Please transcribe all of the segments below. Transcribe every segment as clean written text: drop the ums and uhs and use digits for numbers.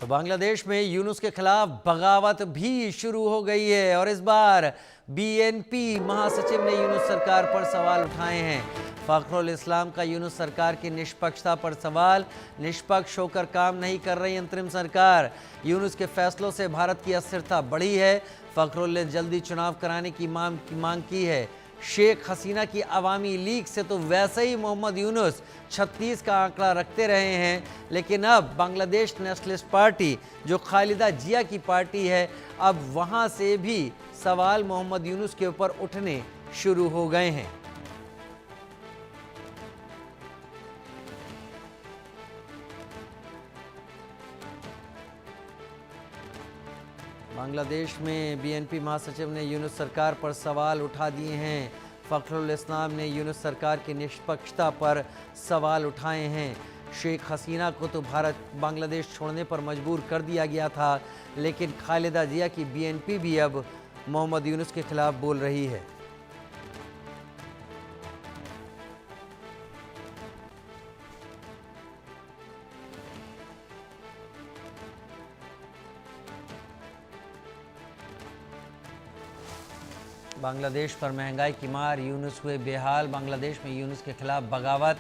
तो बांग्लादेश में यूनुस के खिलाफ बगावत भी शुरू हो गई है और इस बार बीएनपी महासचिव ने यूनुस सरकार पर सवाल उठाए हैं। फखरुल इस्लाम का यूनुस सरकार की निष्पक्षता पर सवाल। निष्पक्ष होकर काम नहीं कर रही अंतरिम सरकार। यूनुस के फैसलों से भारत की अस्थिरता बढ़ी है। फखरुल ने जल्दी चुनाव कराने की मांग की है। शेख हसीना की अवामी लीग से तो वैसे ही मोहम्मद यूनुस 36 का आंकड़ा रखते रहे हैं, लेकिन अब बांग्लादेश नेशनलिस्ट पार्टी जो खालिदा जिया की पार्टी है, अब वहां से भी सवाल मोहम्मद यूनुस के ऊपर उठने शुरू हो गए हैं। बांग्लादेश में बीएनपी महासचिव ने यूनुस सरकार पर सवाल उठा दिए हैं। फखरुल इस्लाम ने यूनुस सरकार की निष्पक्षता पर सवाल उठाए हैं। शेख हसीना को तो बांग्लादेश छोड़ने पर मजबूर कर दिया गया था, लेकिन खालिदा जिया की बीएनपी भी अब मोहम्मद यूनुस के खिलाफ बोल रही है। बांग्लादेश पर महंगाई की मार, यूनुस हुए बेहाल। बांग्लादेश में यूनुस के खिलाफ बगावत।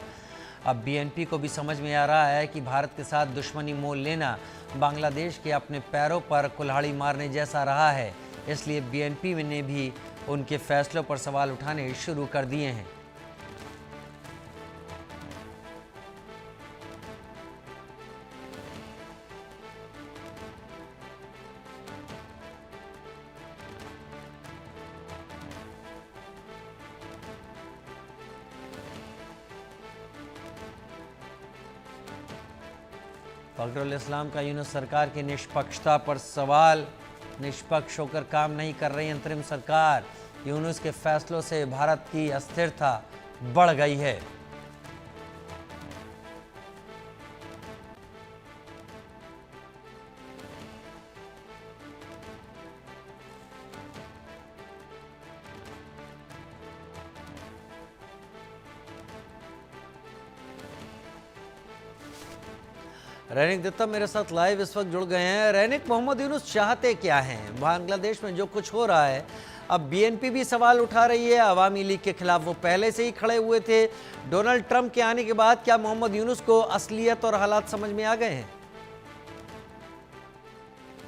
अब बीएनपी को भी समझ में आ रहा है कि भारत के साथ दुश्मनी मोल लेना बांग्लादेश के अपने पैरों पर कुल्हाड़ी मारने जैसा रहा है, इसलिए बीएनपी ने भी उनके फैसलों पर सवाल उठाने शुरू कर दिए हैं। फखरुल इस्लाम का यूनुस सरकार की निष्पक्षता पर सवाल। निष्पक्ष होकर काम नहीं कर रही अंतरिम सरकार। यूनुस के फैसलों से भारत की अस्थिरता बढ़ गई है। रैनिक दत्ता मेरे साथ लाइव इस वक्त जुड़ गए हैं। रैनिक, मोहम्मद यूनुस चाहते क्या हैं? बांग्लादेश में जो कुछ हो रहा है, अब बीएनपी भी सवाल उठा रही है अवामी लीग के खिलाफ। वो पहले से ही खड़े हुए थे। डोनाल्ड ट्रंप के आने के बाद क्या मोहम्मद यूनुस को असलियत और हालात समझ में आ गए हैं?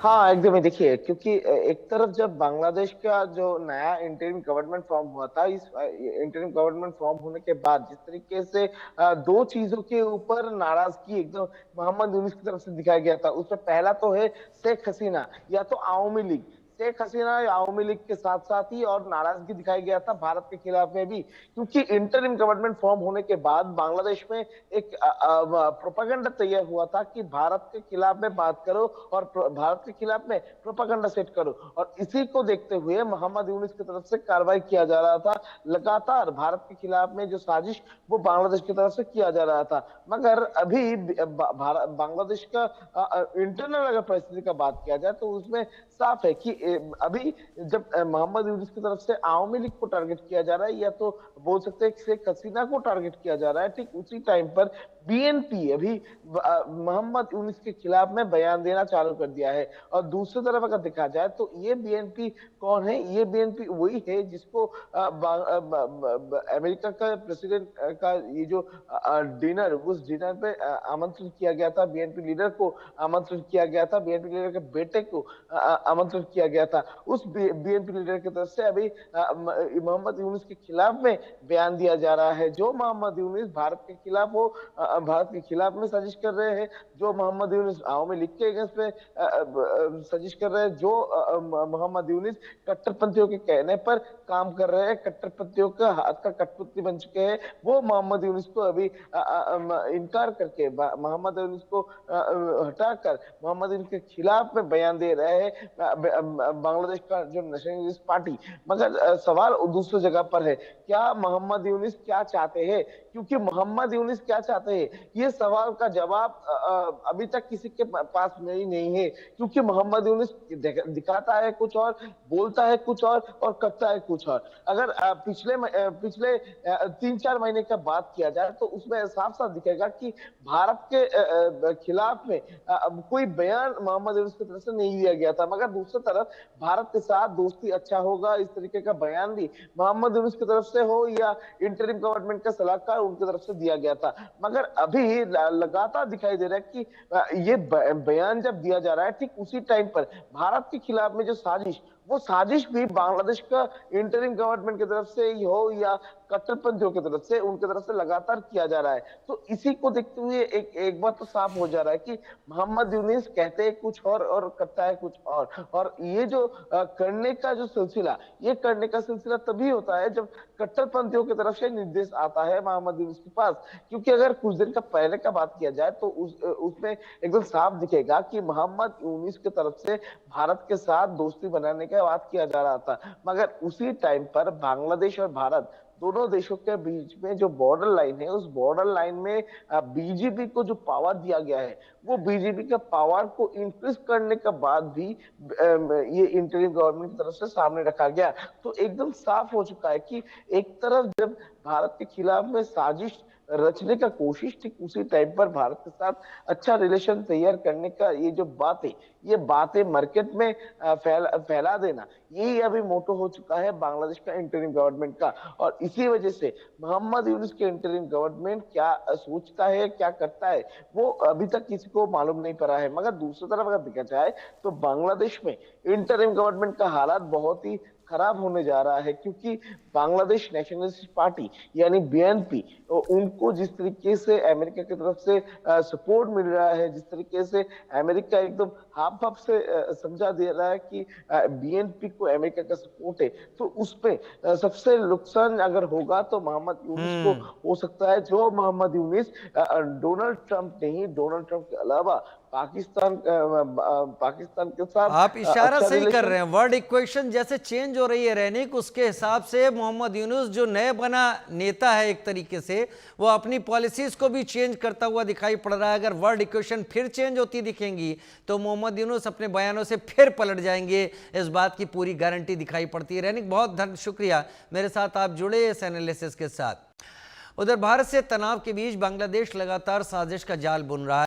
हाँ, एकदम ही। देखिए, क्योंकि एक तरफ जब बांग्लादेश का जो नया इंटरिम गवर्नमेंट फॉर्म हुआ था, इस इंटरिम गवर्नमेंट फॉर्म होने के बाद जिस तरीके से दो चीजों के ऊपर नाराजगी एकदम मोहम्मद यूनुस की तरफ से दिखाया गया था, उसमें पहला तो है शेख हसीना या तो आवामी लीग। शेख हसीना या आवामी लीग के साथ साथ ही और नाराजगी दिखाई गया था भारत के खिलाफ में भी, क्योंकि इंटरिम गवर्नमेंट फॉर्म होने के बाद बांग्लादेश में एक प्रोपागेंडा तैयार हुआ था कि भारत के खिलाफ में बात करो और भारत के खिलाफ में प्रोपागेंडा सेट करो, और इसी को देखते हुए मोहम्मद यूनुस की तरफ से कार्रवाई किया जा रहा था। लगातार भारत के खिलाफ में जो साजिश वो बांग्लादेश की तरफ से किया जा रहा था। मगर अभी बांग्लादेश का इंटरनल अगर परिस्थिति का बात किया जाए तो उसमें साफ है कि अभी जब मोहम्मद यूनुस की तरफ से आवामी लीग को टारगेट किया जा रहा है, या तो बोल सकते हैं शेख हसीना को टारगेट किया जा रहा है, ठीक उसी टाइम पर बीएनपी अभी मोहम्मद यूनुस के खिलाफ में बयान देना चालू कर दिया है। और दूसरी तरफ अगर देखा जाए तो ये बीएनपी कौन है? ये बीएनपी वही है जिसको अमेरिका का प्रेसिडेंट का ये जो डिनर, उस डिनर पे आमंत्रित किया गया था। बीएनपी लीडर को आमंत्रित किया गया था, बीएनपी लीडर के बेटे को आमंत्रित किया गया था। उस बीएनपी लीडर की तरफ से अभी मोहम्मद यूनुस के खिलाफ में बयान दिया जा रहा है। जो मोहम्मद यूनुस भारत के खिलाफ हो, भारत के खिलाफ में साजिश कर रहे हैं, जो मोहम्मद यूनुस आवामी लीग के अगेंस्ट में साजिश कर रहे हैं, जो मोहम्मद यूनुस कट्टरपंथियों के कहने पर काम कर रहे हैं, कट्टरपंथियों का हाथ का कठपुतली बन चुके हैं, वो मोहम्मद यूनुस को अभी इनकार करके, मोहम्मद यूनुस को हटाकर मोहम्मद यूनुस के खिलाफ में बयान दे रहे हैं। बांग्लादेश का जो नेशनलिस्ट पार्टी। मगर सवाल दूसरी जगह पर है, क्या मोहम्मद यूनिस क्या चाहते हैं? क्योंकि मोहम्मद यूनिस क्या चाहते हैं, ये सवाल का जवाब अभी तक किसी के पास नहीं है। क्योंकि मोहम्मद यूनिस दिखाता है कुछ और, बोलता है कुछ और करता है कुछ और। अगर पिछले 3-4 महीने का बात किया जाए तो उसमें साफ साफ दिखेगा कि भारत के खिलाफ में कोई बयान मोहम्मद यूनुस की तरफ से नहीं दिया गया था। मगर दूसरी तरफ भारत के साथ दोस्ती अच्छा होगा, इस तरीके का बयान भी मोहम्मद यूनुस की तरफ से हो या इंटरिम गवर्नमेंट का सलाहकार उनकी तरफ से दिया गया था। मगर अभी लगातार दिखाई दे रहा है कि ये बयान जब दिया जा रहा है, ठीक उसी टाइम पर भारत के खिलाफ में जो साजिश, वो साजिश भी बांग्लादेश का इंटरिम गवर्नमेंट की तरफ से ही हो या कट्टरपंथियों की तरफ से, उनकी तरफ से लगातार किया जा रहा है। तो इसी को देखते हुए एक बात तो साफ हो जा रहा है कि मोहम्मद यूनिस कहते हैं कुछ और करता है कुछ और ये जो करने का जो सिलसिला, ये करने का सिलसिला तभी होता है जब कट्टरपंथियों की तरफ से निर्देश आता है मोहम्मद यूनिस के पास। क्योंकि अगर कुछ दिन का पहले का बात किया जाए तो उसमें एकदम साफ दिखेगा कि मोहम्मद यूनिस की तरफ से भारत के साथ दोस्ती बनाने का बात किया जा रहा था। मगर उसी टाइम पर बांग्लादेश और भारत दोनों देशों के बीच में जो बॉर्डर लाइन है, उस बॉर्डर लाइन में बीजेपी को जो पावर दिया गया है, वो बीजेपी का पावर को इंक्रीज करने के बाद भी ये इंटरिम गवर्नमेंट की तरफ से सामने रखा गया। तो एकदम साफ हो चुका है कि एक तरफ जब भारत के खिलाफ में साजिश रचने का कोशिश, ठीक उसी टाइम पर भारत के साथ अच्छा रिलेशन तैयार करने का ये बातें मार्केट में फैला देना, यही अभी मोटो हो चुका है बांग्लादेश का इंटरिम गवर्नमेंट का। और इसी वजह से मोहम्मद यूनुस के इंटरिम गवर्नमेंट क्या सोचता है, क्या करता है, वो अभी तक किसी को मालूम नहीं पड़ा है। मगर दूसरी तरफ अगर देखा जाए तो बांग्लादेश में इंटरिम गवर्नमेंट का हालात बहुत ही खराब होने जा रहा है। क्योंकि बांग्लादेश नेशनलिस्ट पार्टी यानी बीएनपी, उनको जिस तरीके से अमेरिका की तरफ से सपोर्ट मिल रहा है, जिस तरीके से अमेरिका एकदम हाफ हाफ से समझा दे रहा है कि बीएनपी को अमेरिका का सपोर्ट है, तो उसपे सबसे नुकसान अगर होगा तो मोहम्मद यूनिस को हो सकता है। जो मोहम्मद यूनिस डोनाल्ड ट्रंप नहीं, डोनाल्ड ट्रंप के अलावा पाकिस्तान के साथ आप इशारा अच्छा सही कर रिलेशन। रहे हैं। वर्ड इक्वेशन जैसे चेंज हो रही है रैनिक, उसके हिसाब से मोहम्मद यूनुस जो नए बना नेता है, एक तरीके से वो अपनी पॉलिसीज को भी चेंज करता हुआ दिखाई पड़ रहा है। अगर वर्ड इक्वेशन फिर चेंज होती दिखेंगी तो मोहम्मद यूनुस अपने बयानों से फिर पलट जाएंगे, इस बात की पूरी गारंटी दिखाई पड़ती है। रैनिक, बहुत शुक्रिया मेरे साथ आप जुड़े इस एनालिसिस के साथ। उधर भारत से तनाव के बीच बांग्लादेश लगातार साजिश का जाल बुन रहा है।